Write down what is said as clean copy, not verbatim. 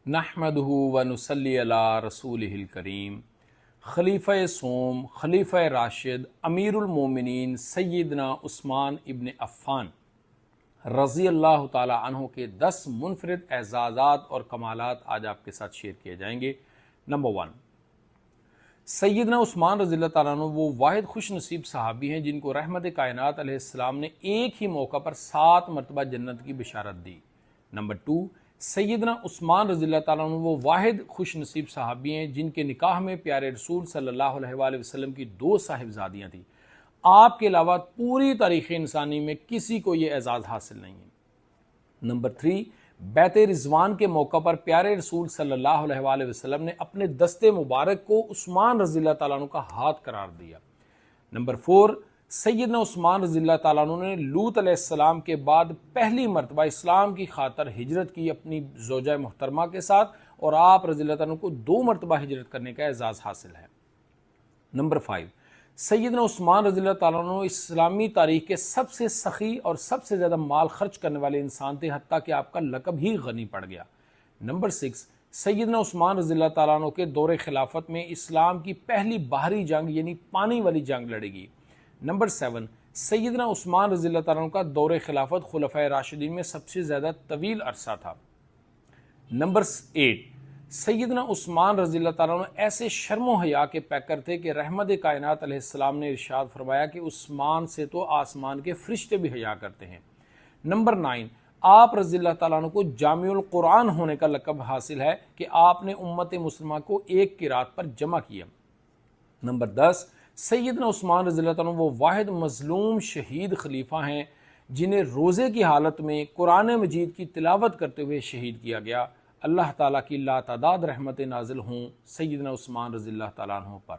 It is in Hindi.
नहमदुहु व नुसल्ली अला रसूलिहिल करीम। खलीफ़ा सोम, खलीफ़ा राशिद, अमीरुल मोमिनीन सय्यदना उस्मान इब्न अफ़्फ़ान रज़ी अल्लाह ताला अन्हु के 10 मुनफरिद एज़ाज़ात और कमालात आज आपके साथ शेयर किए जाएंगे। नंबर 1, सय्यदना उस्मान रज़ी अल्लाह ताला अन्हु वो वाहिद खुश नसीब सहाबी हैं जिनको रहमत कायनात अलैहिस्सलाम ने एक ही मौका पर 7 मरतबा जन्नत की बिशारत दी। नंबर 2, सय्यदना उस्मान रज़ी अल्लाह ताला अन्हु वो वाहिद खुश नसीब सहाबी हैं जिनके निकाह में प्यारे रसूल सल्लल्लाहु अलैहि वसल्लम की 2 साहिबजादियाँ थीं। आपके अलावा पूरी तारीख़ इंसानी में किसी को ये एजाज़ हासिल नहीं है। नंबर 3, बैत रिजवान के मौका पर प्यारे रसूल सल्लल्लाहु अलैहि वसल्लम ने अपने दस्ते मुबारक को उस्मान रज़ी अल्लाह ताला अन्हु का हाथ करार दिया। नंबर 4, सय्यदना उस्मान रज़ी अल्लाह ताला अन्हु ने लूत अलैहिस्सलाम के बाद पहली मरतबा इस्लाम की खातर हिजरत की अपनी ज़ौजा मोहतरमा के साथ, और आप रज़ी अल्लाह ताला अन्हु को 2 मरतबा हिजरत करने का एजाज़ हासिल है। नंबर 5, सय्यदना उस्मान रज़ी अल्लाह ताला अन्हु इस्लामी तारीख़ के सबसे सखी और सबसे ज़्यादा माल खर्च करने वाले इंसान थे, हत्ता कि आपका लक़ब ही गनी पड़ गया। नंबर 6, सय्यदना उस्मान रज़ी अल्लाह ताला अन्हु के दौरे खिलाफत में इस्लाम की पहली बाहरी जंग यानी पानी वाली जंग लड़ेगी। नंबर 7, सय्यदना उस्मान रज़ी अल्लाह ताला अन्हु का दौरे खिलाफत खुलफ़ाए राशिदीन में सबसे ज़्यादा तवील अरसा था। नंबर 8, सय्यदना उस्मान रज़ी अल्लाह ताला अन्हु ऐसे शर्म हया के पैकर थे कि रहमत कायनात अलैहिस्सलाम ने इरशाद फरमाया कि उस्मान से तो आसमान के फरिश्ते भी हया करते हैं। नंबर 9, आप रज़ी अल्लाह ताला अन्हु को जामिउल कुरान होने का लक़ब हासिल है कि आपने उम्मत मुस्लिमा को एक किरात पर जमा किया। नंबर 10, सय्यदना उस्मान रज़ी अल्लाह ताला अन्हु वो वाहिद मज़लूम शहीद खलीफा हैं जिन्हें रोज़े की हालत में कुरान मजीद की तिलावत करते हुए शहीद किया गया। अल्लाह ताला की लातादाद रहमत नाज़िल हों सय्यदना उस्मान रज़ी अल्लाह ताला अन्हु पर।